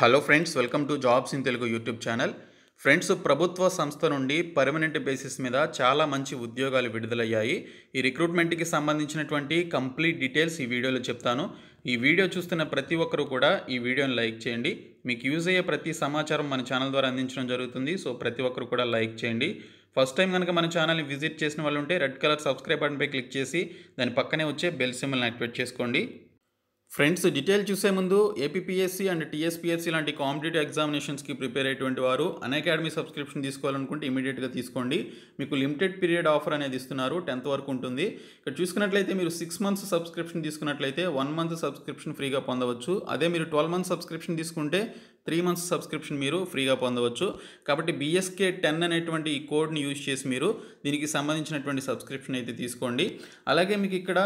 Hello friends, welcome to jobs in Telugu YouTube channel. Friends, ప్రభుత్వ సంస్థ నుండి పర్మనెంట్ బేసిస్ మీద చాలా మంచి ఉద్యోగాలు విడుదలయ్యాయి. ఈ రిక్రూట్మెంట్కి సంబంధించినటువంటి కంప్లీట్ డీటెయిల్స్ ఈ వీడియోలో చెప్తాను. ఈ వీడియో చూస్తున్న ప్రతి ఒక్కరూ కూడా ఈ వీడియోని లైక్ చేయండి. మీకు యూజ్ అయ్యే ప్రతి సమాచారం మన ఛానల్ ద్వారా అందించడం జరుగుతుంది. సో ప్రతి ఒక్కరు కూడా లైక్ చేయండి. ఫస్ట్ టైం కనుక మన ఛానల్ని విజిట్ చేసిన వాళ్ళు ఉంటే రెడ్ కలర్ సబ్స్క్రైబ్ బటన్పై క్లిక్ చేసి దాని పక్కనే వచ్చే బెల్ సింబల్ని యాక్టివేట్ చేసుకోండి. ఫ్రెండ్స్, డీటెయిల్ చూసే ముందు ఏపీపీఎస్సీ అండ్ టీఎస్పీఎస్సీ లాంటి కాంపిటేటివ్ ఎగ్జామినేషన్స్కి ప్రిపేర్ అయ్యేటువంటి వారు అన్అకాడమీ సబ్స్క్రిప్షన్ తీసుకోవాలనుకుంటే ఇమీడియట్గా తీసుకోండి. మీకు లిమిటెడ్ పీరియడ్ ఆఫర్ అనేది ఇస్తున్నారు, 10th వరకు ఉంటుంది. ఇక్కడ చూసుకున్నట్లయితే మీరు 6 months సబ్స్క్రిప్షన్ తీసుకున్నట్లయితే 1 month సబ్స్క్రిప్షన్ ఫ్రీగా పొందవచ్చు. అదే మీరు 12 months సబ్స్క్రిప్షన్ తీసుకుంటే 3 months సబ్స్క్రిప్షన్ మీరు ఫ్రీగా పొందవచ్చు. కాబట్టి BSK10 అనేటువంటి ఈ కోడ్ని యూజ్ చేసి మీరు దీనికి సంబంధించినటువంటి సబ్స్క్రిప్షన్ అయితే తీసుకోండి. అలాగే మీకు ఇక్కడ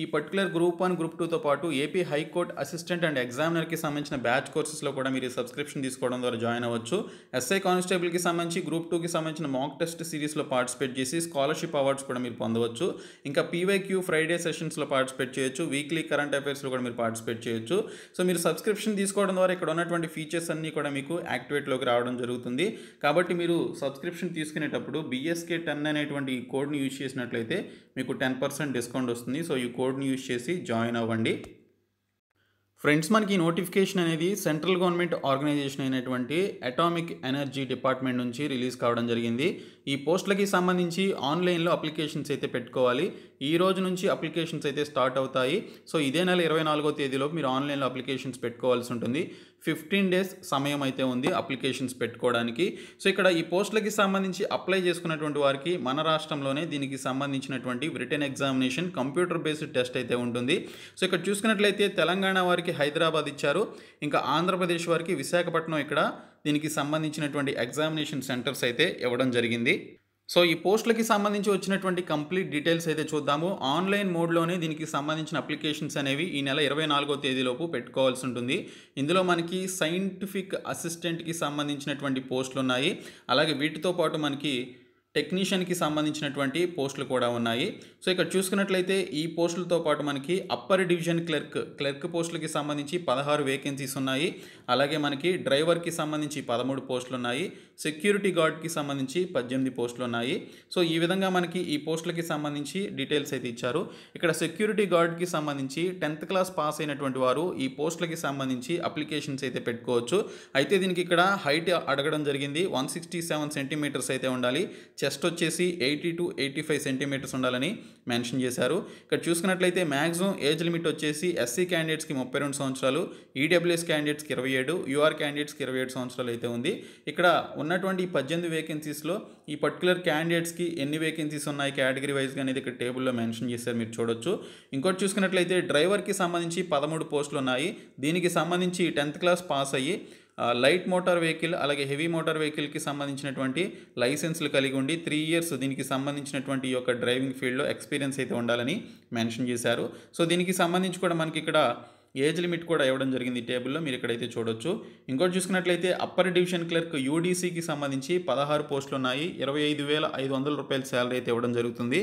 ఈ పర్టికులర్ గ్రూప్ 1, గ్రూప్ 2తో పాటు ఏపీ హైకోర్టు అసిస్టెంట్ అండ్ ఎగ్జామినర్కి సంబంధించిన బ్యాచ్ కోర్సెస్లో కూడా మీరు సబ్స్క్రిప్షన్ తీసుకోవడం ద్వారా జాయిన్ అవ్వచ్చు. ఎస్ఐ కానిస్టేబుల్కి సంబంధించి గ్రూప్ 2కి సంబంధించిన మాక్ టెస్ట్ సిరీస్లో పార్టిసిపేట్ చేసి స్కాలర్షిప్ అవార్డ్స్ కూడా మీరు పొందవచ్చు. ఇంకా PYQ ఫ్రైడే సెషన్స్లో పార్టిసిపేట్ చేయొచ్చు. వీక్లీ కరెంట్ అఫైర్స్లో కూడా మీరు పార్టిసిపేట్ చేయొచ్చు. సో మీరు సబ్స్క్రిప్షన్ తీసుకోవడం ద్వారా ఇక్కడ ఉన్నటువంటి ఫీచర్స్ అన్నీ కూడా మీకు యాక్టివేట్లోకి రావడం జరుగుతుంది. కాబట్టి మీరు సబ్స్క్రిప్షన్ తీసుకునేటప్పుడు BSK10 అనేటువంటి ఈ కోడ్ని యూజ్ చేసినట్లయితే మీకు 10% డిస్కౌంట్ వస్తుంది. సో ఈ కోడ్ని యూజ్ చేసి జాయిన్ అవ్వండి. ఫ్రెండ్స్, మనకి ఈ నోటిఫికేషన్ అనేది సెంట్రల్ గవర్నమెంట్ ఆర్గనైజేషన్ అయినటువంటి అటామిక్ ఎనర్జీ డిపార్ట్మెంట్ నుంచి రిలీజ్ కావడం జరిగింది. ఈ పోస్టులకి సంబంధించి ఆన్లైన్లో అప్లికేషన్స్ అయితే పెట్టుకోవాలి. ఈ రోజు నుంచి అప్లికేషన్స్ అయితే స్టార్ట్ అవుతాయి. సో ఇదే నెల 24వ తేదీలోపు మీరు ఆన్లైన్లో అప్లికేషన్స్ పెట్టుకోవాల్సి ఉంటుంది. 15 days సమయం అయితే ఉంది అప్లికేషన్స్ పెట్టుకోవడానికి. సో ఇక్కడ ఈ పోస్టులకి సంబంధించి అప్లై చేసుకున్నటువంటి వారికి మన రాష్ట్రంలోనే దీనికి సంబంధించినటువంటి written examination computer based test అయితే ఉంటుంది. సో ఇక్కడ చూసుకున్నట్లయితే తెలంగాణ వారికి హైదరాబాద్ ఇచ్చారు, ఇంకా ఆంధ్రప్రదేశ్ వారికి విశాఖపట్నం ఇక్కడ దీనికి సంబంధించినటువంటి ఎగ్జామినేషన్ సెంటర్స్ అయితే ఇవ్వడం జరిగింది. సో ఈ పోస్టులకి సంబంధించి వచ్చినటువంటి కంప్లీట్ డీటెయిల్స్ అయితే చూద్దాము. ఆన్లైన్ మోడ్లోనే దీనికి సంబంధించిన అప్లికేషన్స్ అనేవి ఈ నెల 24వ తేదీలోపు పెట్టుకోవాల్సి ఉంటుంది. ఇందులో మనకి సైంటిఫిక్ అసిస్టెంట్కి సంబంధించినటువంటి పోస్టులు ఉన్నాయి. అలాగే వీటితో పాటు మనకి టెక్నీషియన్కి సంబంధించినటువంటి పోస్టులు కూడా ఉన్నాయి. సో ఇక్కడ చూసుకున్నట్లయితే ఈ పోస్టులతో పాటు మనకి అప్పర్ డివిజన్ క్లర్క్ పోస్టులకి సంబంధించి 16 వేకెన్సీస్ ఉన్నాయి. అలాగే మనకి డ్రైవర్కి సంబంధించి 13 పోస్టులు ఉన్నాయి. సెక్యూరిటీ గార్డ్కి సంబంధించి 18 పోస్టులు ఉన్నాయి. సో ఈ విధంగా మనకి ఈ పోస్టులకి సంబంధించి డీటెయిల్స్ అయితే ఇచ్చారు. ఇక్కడ సెక్యూరిటీ గార్డ్కి సంబంధించి 10th క్లాస్ పాస్ అయినటువంటి వారు ఈ పోస్టులకి సంబంధించి అప్లికేషన్స్ అయితే పెట్టుకోవచ్చు. అయితే దీనికి ఇక్కడ హైట్ అడగడం జరిగింది. 167 centimeters అయితే ఉండాలి. చెస్ట్ వచ్చేసి 80 to 85 centimeters ఉండాలని మెన్షన్ చేశారు. ఇక్కడ చూసుకున్నట్లయితే మ్యాక్సిమం ఏజ్ లిమిట్ వచ్చేసి SC క్యాండిడేట్స్కి 32 సంవత్సరాలు, EWS క్యాండిడేట్స్కి 27, UR క్యాండిడేట్స్కి 27 సంవత్సరాలు అయితే ఉంది. ఇక్కడ ఉన్నటువంటి 18 వేకెన్సీస్లో ఈ పర్టికులర్ క్యాండిడేట్స్కి ఎన్ని వేకెన్సీస్ ఉన్నాయి కేటగిరీ వైజ్గా అనేది ఇక్కడ టేబుల్లో మెన్షన్ చేశారు, మీరు చూడొచ్చు. ఇంకోటి చూసుకున్నట్లయితే డ్రైవర్కి సంబంధించి 13 పోస్టులు ఉన్నాయి. దీనికి సంబంధించి 10th క్లాస్ పాస్ అయ్యి లైట్ మోటార్ వెహికల్ అలాగే హెవీ మోటార్ వెహికల్కి సంబంధించినటువంటి లైసెన్స్లు కలిగి ఉండి 3 years దీనికి సంబంధించినటువంటి ఈ యొక్క డ్రైవింగ్ ఫీల్డ్లో ఎక్స్పీరియన్స్ అయితే ఉండాలని మెన్షన్ చేశారు. సో దీనికి సంబంధించి కూడా మనకి ఇక్కడ ఏజ్ లిమిట్ కూడా ఇవ్వడం జరిగింది ఈ టేబుల్లో, మీరు ఇక్కడైతే చూడొచ్చు. ఇంకోటి చూసుకున్నట్లయితే అప్పర్ డివిజన్ క్లర్క్ UDCకి సంబంధించి 16 పోస్టులు ఉన్నాయి. 25,500 రూపాయల శాలరీ అయితే ఇవ్వడం జరుగుతుంది.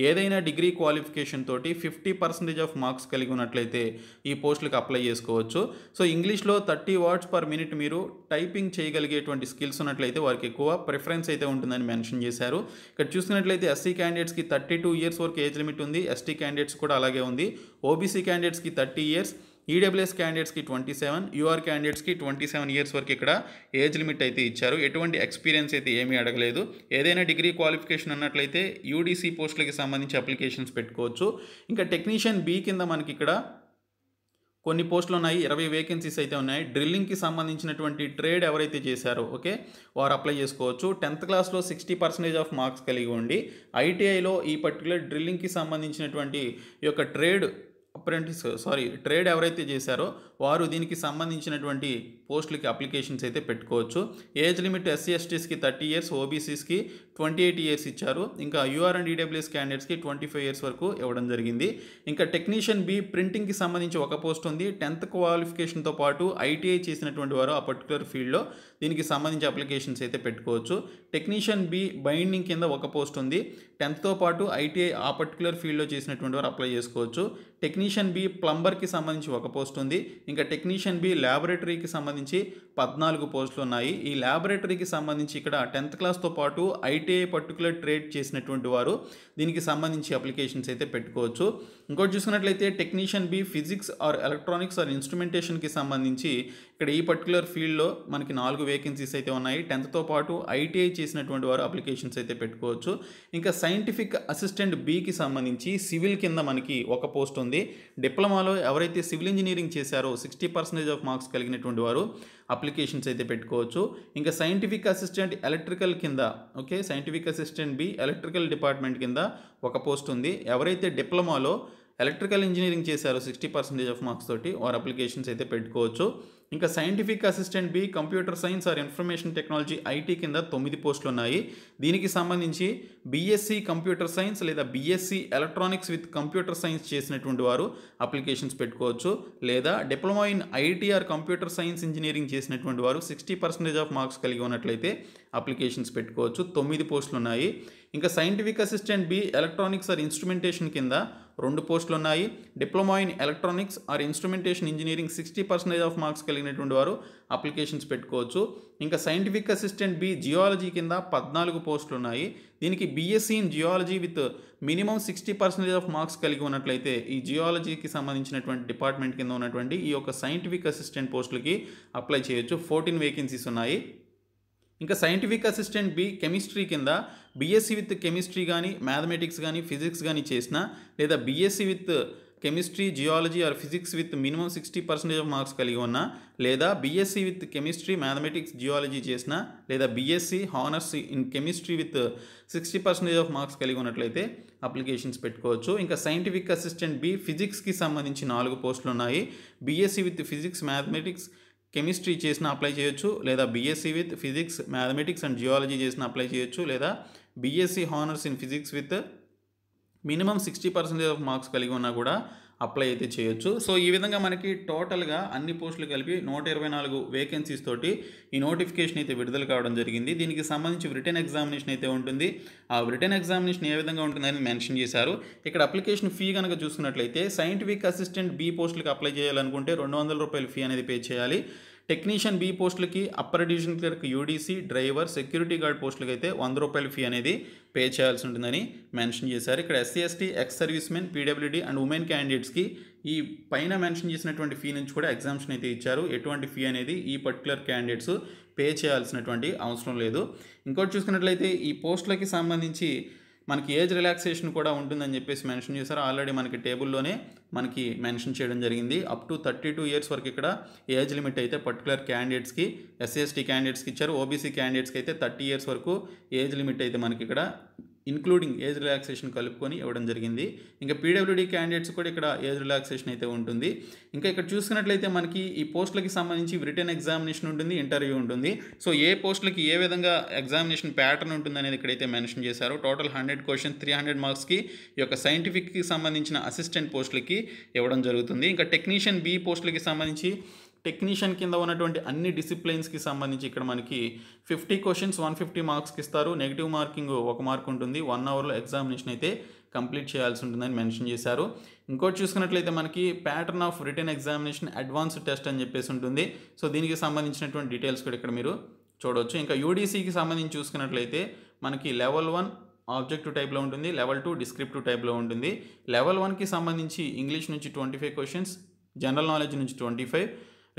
ఏదైనా డిగ్రీ క్వాలిఫికేషన్ తోటి 50% ఆఫ్ మార్క్స్ కలిగి ఉన్నట్లయితే ఈ పోస్టులకు అప్లై చేసుకోవచ్చు. సో ఇంగ్లీష్లో 30 words per minute మీరు టైపింగ్ చేయగలిగేటువంటి స్కిల్స్ ఉన్నట్లయితే వారికి ఎక్కువ ప్రిఫరెన్స్ అయితే ఉంటుందని మెన్షన్ చేశారు. ఇక్కడ చూసుకున్నట్లయితే SC క్యాండిడేట్స్కి 32 years వరకు ఏజ్ లిమిట్ ఉంది. ST క్యాండిడేట్స్ కూడా అలాగే ఉంది. OBC క్యాండిడేట్స్కి 30 years, EWS క్యాండిడేట్స్కి 27, UR క్యాండిడేట్స్కి 27 years వరకు ఇక్కడ ఏజ్ లిమిట్ అయితే ఇచ్చారు. ఎటువంటి ఎక్స్పీరియన్స్ అయితే ఏమీ అడగలేదు. ఏదైనా డిగ్రీ క్వాలిఫికేషన్ అన్నట్లయితే UDC పోస్టులకి సంబంధించి అప్లికేషన్స్ పెట్టుకోవచ్చు. ఇంకా టెక్నీషియన్ B కింద మనకి ఇక్కడ కొన్ని పోస్టులు ఉన్నాయి. 20 వేకెన్సీస్ అయితే ఉన్నాయి. డ్రిల్లింగ్కి సంబంధించినటువంటి ట్రేడ్ ఎవరైతే చేశారో వారు అప్లై చేసుకోవచ్చు. 10th క్లాస్లో 60% ఆఫ్ మార్క్స్ కలిగి ఉండి ITIలో ఈ పర్టికులర్ డ్రిల్లింగ్కి సంబంధించినటువంటి ఈ యొక్క ట్రేడ్ ఎవరైతే చేశారో వారు దీనికి సంబంధించినటువంటి పోస్టులకి అప్లికేషన్స్ అయితే పెట్టుకోవచ్చు. Age limit SC STస్కి 30 years, OBCస్కి 28 years ఇచ్చారు. ఇంకా UR అండ్ EWS క్యాండిడేట్స్కి 25 years వరకు ఇవ్వడం జరిగింది. ఇంకా టెక్నీషియన్ B ప్రింటింగ్కి సంబంధించి ఒక పోస్ట్ ఉంది. 10th క్వాలిఫికేషన్తో పాటు ITI చేసినటువంటి వారు ఆ పర్టికులర్ ఫీల్డ్లో దీనికి సంబంధించి అప్లికేషన్స్ అయితే పెట్టుకోవచ్చు. టెక్నీషియన్ B బైండింగ్ కింద ఒక పోస్ట్ ఉంది. 10th పాటు ITI ఆ పర్టికులర్ ఫీల్డ్లో చేసినటువంటి వారు అప్లై చేసుకోవచ్చు. టెక్నీషియన్ B ప్లంబర్కి సంబంధించి ఒక పోస్ట్ ఉంది. ఇంకా టెక్నీషియన్ బి ల్యాబొరేటరీకి సంబంధించి 14 పోస్టులు ఉన్నాయి. ఈ ల్యాబొరేటరీకి సంబంధించి ఇక్కడ 10th క్లాస్తో పాటు ఐటీఐ పర్టికులర్ ట్రేడ్ చేసినటువంటి వారు దీనికి సంబంధించి అప్లికేషన్స్ అయితే పెట్టుకోవచ్చు. ఇంకోటి చూసుకున్నట్లయితే technician B physics or electronics or ఇన్స్ట్రుమెంటేషన్కి సంబంధించి ఇక్కడ ఈ పర్టికులర్ ఫీల్డ్లో మనకి 4 వేకెన్సీస్ అయితే ఉన్నాయి. 10th పాటు ఐటీఐ చేసినటువంటి వారు అప్లికేషన్స్ అయితే పెట్టుకోవచ్చు. ఇంకా సైంటిఫిక్ అసిస్టెంట్ బికి సంబంధించి సివిల్ కింద మనకి ఒక పోస్ట్ ఉంది. డిప్లొమాలో ఎవరైతే సివిల్ ఇంజనీరింగ్ చేశారో 60% ఆఫ్ మార్క్స్ కలిగినటువంటి వారు అప్లికేషన్స్ అయితే పెట్టుకోవచ్చు. ఇంకా సైంటిఫిక్ అసిస్టెంట్ ఎలక్ట్రికల్ కింద scientific assistant B electrical department కింద ఒక పోస్ట్ ఉంది. ఎవరైతే డిప్లొమాలో ఎలక్ట్రికల్ ఇంజనీరింగ్ చేశారో 60% ఆఫ్ మార్క్స్ తోటి వారు అప్లికేషన్స్ అయితే పెట్టుకోవచ్చు. ఇంకా scientific assistant B computer science or information technology IT కింద 9 పోస్టులు ఉన్నాయి. దీనికి సంబంధించి బీఎస్సీ కంప్యూటర్ సైన్స్ లేదా BSc electronics with computer science చేసినటువంటి వారు అప్లికేషన్స్ పెట్టుకోవచ్చు. లేదా diploma in IT or computer science engineering చేసినటువంటి వారు 60% ఆఫ్ మార్క్స్ కలిగి ఉన్నట్లయితే అప్లికేషన్స్ పెట్టుకోవచ్చు. 9 పోస్టులు ఉన్నాయి. ఇంకా scientific assistant B electronics or instrumentation కింద 2 పోస్టులు ఉన్నాయి. Diploma in electronics or instrumentation engineering 60% of marks కలిగినటువంటి వారు అప్లికేషన్స్ పెట్టుకోవచ్చు. ఇంకా సైంటిఫిక్ అసిస్టెంట్ బి జియాలజీ కింద 14 పోస్టులు ఉన్నాయి. దీనికి BSc in geology with minimum 60% of marks కలిగి ఉన్నట్లయితే ఈ జియాలజీకి సంబంధించినటువంటి డిపార్ట్మెంట్ కింద ఉన్నటువంటి ఈ యొక్క సైంటిఫిక్ అసిస్టెంట్ పోస్టులకి అప్లై చేయొచ్చు. 14 వేకెన్సీస్ ఉన్నాయి. ఇంకా సైంటిఫిక్ అసిస్టెంట్ బి కెమిస్ట్రీ కింద బీఎస్సీ విత్ కెమిస్ట్రీ కానీ మ్యాథమెటిక్స్ కానీ ఫిజిక్స్ కానీ చేసిన లేదా BSc with chemistry geology are physics with minimum 60% of marks కలిగి ఉన్న లేదా BSc with chemistry mathematics geology చేసిన లేదా BSc honours in chemistry with 60% of marks కలిగి ఉన్నట్లయితే అప్లికేషన్స్ పెట్టుకోవచ్చు. ఇంకా సైంటిఫిక్ అసిస్టెంట్ బి ఫిజిక్స్కి సంబంధించి 4 పోస్టులు ఉన్నాయి. BSc with physics mathematics chemistry చేసిన అప్లై చేయొచ్చు లేదా BSc with physics mathematics and geology చేసిన అప్లై చేయొచ్చు లేదా BSc honours in physics with minimum 60% of marks కలిగి ఉన్నా కూడా అప్లై అయితే చేయొచ్చు. సో ఈ విధంగా మనకి టోటల్గా అన్ని పోస్టులు కలిపి 124 వేకెన్సీస్ తోటి ఈ నోటిఫికేషన్ అయితే విడుదల కావడం జరిగింది. దీనికి సంబంధించి రిటన్ ఎగ్జామినేషన్ అయితే ఉంటుంది. ఆ రిటన్ ఎగ్జామినేషన్ ఏ విధంగా ఉంటుందని మెన్షన్ చేశారు. ఇక్కడ అప్లికేషన్ ఫీ కనుక చూసుకున్నట్లయితే సైంటిఫిక్ అసిస్టెంట్ బి పోస్టులకు అప్లై చేయాలనుకుంటే 200 రూపాయల ఫీ అనేది పే చేయాలి. టెక్నీషియన్ బి పోస్టులకి upper division clerk UDC driver security guard పోస్టులకి అయితే 100 రూపాయల ఫీ అనేది పే చేయాల్సి ఉంటుందని మెన్షన్ చేశారు. ఇక్కడ SC ST ex servicemen PWD and women క్యాండిడేట్స్కి ఈ పైన మెన్షన్ చేసినటువంటి ఫీ నుంచి కూడా ఎగ్జామ్షన్ అయితే ఇచ్చారు. ఎటువంటి ఫీ అనేది ఈ పర్టికులర్ క్యాండిడేట్స్ పే చేయాల్సినటువంటి అవసరం లేదు. ఇంకోటి చూసుకున్నట్లయితే ఈ పోస్టులకి సంబంధించి మనకి ఏజ్ రిలాక్సేషన్ కూడా ఉంటుందని చెప్పేసి మెన్షన్ చేశారు. ఆల్రెడీ మనకి టేబుల్లోనే మనకి మెన్షన్ చేయడం జరిగింది. అప్ టు 32 ఇయర్స్ వరకు ఇక్కడ ఏజ్ లిమిట్ అయితే పర్టికులర్ క్యాండిడేట్స్కి ఎస్సీ ఎస్టీ క్యాండిడేట్స్కి ఇచ్చారు. ఓబీసీ క్యాండిడేట్స్కి అయితే 30 ఇయర్స్ వరకు ఏజ్ లిమిట్ అయితే మనకి ఇక్కడ ఇంక్లూడింగ్ ఏజ్ రిలాక్సేషన్ కలుపుకొని ఇవ్వడం జరిగింది. ఇంకా పీడబ్ల్యూడీ క్యాండిడేట్స్ కూడా ఇక్కడ ఏజ్ రిలాక్సేషన్ అయితే ఉంటుంది. ఇంకా ఇక్కడ చూసుకున్నట్లయితే మనకి ఈ పోస్టులకి సంబంధించి రిటన్ ఎగ్జామినేషన్ ఉంటుంది, ఇంటర్వ్యూ ఉంటుంది. సో ఏ పోస్టులకి ఏ విధంగా ఎగ్జామినేషన్ ప్యాటర్న్ ఉంటుంది అనేది ఇక్కడైతే మెన్షన్ చేశారు. టోటల్ 100 క్వశ్చన్స్ 300 మార్క్స్కి ఈ యొక్క సైంటిఫిక్కి సంబంధించిన అసిస్టెంట్ పోస్టులకి ఇవ్వడం జరుగుతుంది. ఇంకా టెక్నీషియన్ బి పోస్టులకి సంబంధించి టెక్నీషియన్ కింద ఉన్నటువంటి అన్ని డిసిప్లైన్స్కి సంబంధించి ఇక్కడ మనకి 50 క్వశ్చన్స్ 150 మార్క్స్కి ఇస్తారు. నెగిటివ్ మార్కింగ్ 1 మార్క్ ఉంటుంది. 1 అవర్లో ఎగ్జామినేషన్ అయితే కంప్లీట్ చేయాల్సి ఉంటుందని మెన్షన్ చేశారు. ఇంకోటి చూసుకున్నట్లయితే మనకి pattern of written examination advanced test అని చెప్పేసి ఉంటుంది. సో దీనికి సంబంధించినటువంటి డీటెయిల్స్ కూడా ఇక్కడ మీరు చూడవచ్చు. ఇంకా యూడీసీకి సంబంధించి చూసుకున్నట్లయితే మనకి లెవెల్ 1 ఆబ్జెక్టివ్ టైప్లో ఉంటుంది, లెవెల్ 2 డిస్క్రిప్టివ్ టైప్లో ఉంటుంది. లెవెల్ 1కి సంబంధించి ఇంగ్లీష్ నుంచి 25 క్వశ్చన్స్, జనరల్ నాలెడ్జ్ నుంచి 25,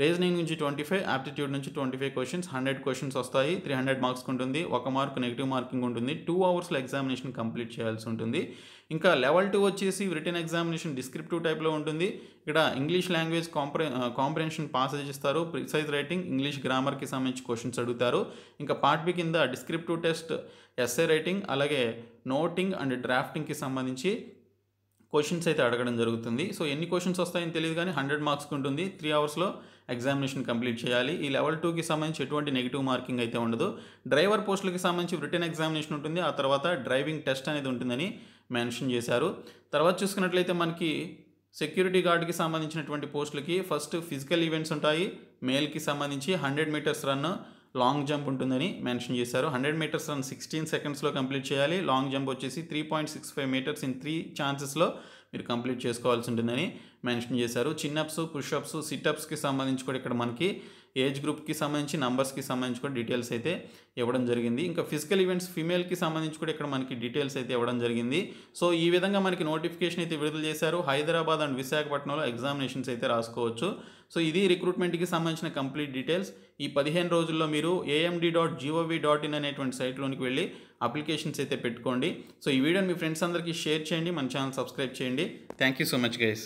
రీజనింగ్ నుంచి 25, యాప్టిట్యూడ్ నుంచి 25 క్వశ్చన్స్, 100 క్వశ్చన్స్ వస్తాయి. 300 మార్క్స్కి ఉంటుంది. 1 మార్క్ నెగిటివ్ మార్కింగ్ ఉంటుంది. 2 అవర్స్లో ఎగ్జామినేషన్ కంప్లీట్ చేయాల్సి ఉంటుంది. ఇంకా లెవెల్ 2 వచ్చేసి రిటన్ ఎగ్జామినేషన్ డిస్క్రిప్టివ్ టైప్లో ఉంటుంది. ఇక్కడ ఇంగ్లీష్ లాంగ్వేజ్ కాంప్రహెన్షన్ పాసేజ్ ఇస్తారు, ప్రిసైజ్ రైటింగ్, ఇంగ్లీష్ గ్రామర్కి సంబంధించి క్వశ్చన్స్ అడుగుతారు. ఇంకా పార్ట్ బి కింద డిస్క్రిప్టివ్ టెస్ట్, ఎస్సే రైటింగ్, అలాగే నోటింగ్ అండ్ డ్రాఫ్టింగ్కి సంబంధించి క్వశ్చన్స్ అయితే అడగడం జరుగుతుంది. సో ఎన్ని క్వశ్చన్స్ వస్తాయని తెలియదు కానీ 100 మార్క్స్కి ఉంటుంది. 3 అవర్స్లో ఎగ్జామినేషన్ కంప్లీట్ చేయాలి. ఈ లెవెల్ 2కి సంబంధించి ఎటువంటి నెగిటివ్ మార్కింగ్ అయితే ఉండదు. డ్రైవర్ పోస్టులకి సంబంధించి రిటన్ ఎగ్జామినేషన్ ఉంటుంది. ఆ తర్వాత డ్రైవింగ్ టెస్ట్ అనేది ఉంటుందని మెన్షన్ చేశారు. తర్వాత చూసుకున్నట్లయితే మనకి సెక్యూరిటీ గార్డ్కి సంబంధించినటువంటి పోస్టులకి ఫస్ట్ ఫిజికల్ ఈవెంట్స్ ఉంటాయి. మేల్కి సంబంధించి 100 మీటర్స్ రన్, లాంగ్ జంప్ ఉంటుందని మెన్షన్ చేశారు. 100 మీటర్స్ రన్ 16 సెకండ్స్లో కంప్లీట్ చేయాలి. లాంగ్ జంప్ వచ్చేసి 3.65 మీటర్స్ ఇన్ 3 ఛాన్సెస్లో మీరు కంప్లీట్ చేసుకోవాల్సి ఉంటుందని మెన్షన్ చేశారు. చిన్నప్స్, పుషప్స్, సిటప్స్కి సంబంధించి కూడా ఇక్కడ మనకి ఏజ్ గ్రూప్కి సంబంధించి నంబర్స్కి సంబంధించి కూడా డీటెయిల్స్ అయితే ఇవ్వడం జరిగింది. ఇంకా ఫిజికల్ ఈవెంట్స్ ఫీమేల్కి సంబంధించి కూడా ఇక్కడ మనకి డీటెయిల్స్ అయితే ఇవ్వడం జరిగింది. సో ఈ విధంగా మనకి నోటిఫికేషన్ అయితే విడుదల చేశారు. హైదరాబాద్ అండ్ విశాఖపట్నంలో ఎగ్జామినేషన్స్ అయితే రాసుకోవచ్చు. సో ఇది రిక్రూట్మెంట్కి సంబంధించిన కంప్లీట్ డీటెయిల్స్. ఈ 15 రోజుల్లో మీరు amd.gov.in అనేటువంటి సైట్లోనికి వెళ్ళి అప్లికేషన్స్ అయితే పెట్టుకోండి. సో ఈ వీడియోని మీ ఫ్రెండ్స్ అందరికీ షేర్ చేయండి, మన ఛానల్ సబ్స్క్రైబ్ చేయండి. Thank you so much guys.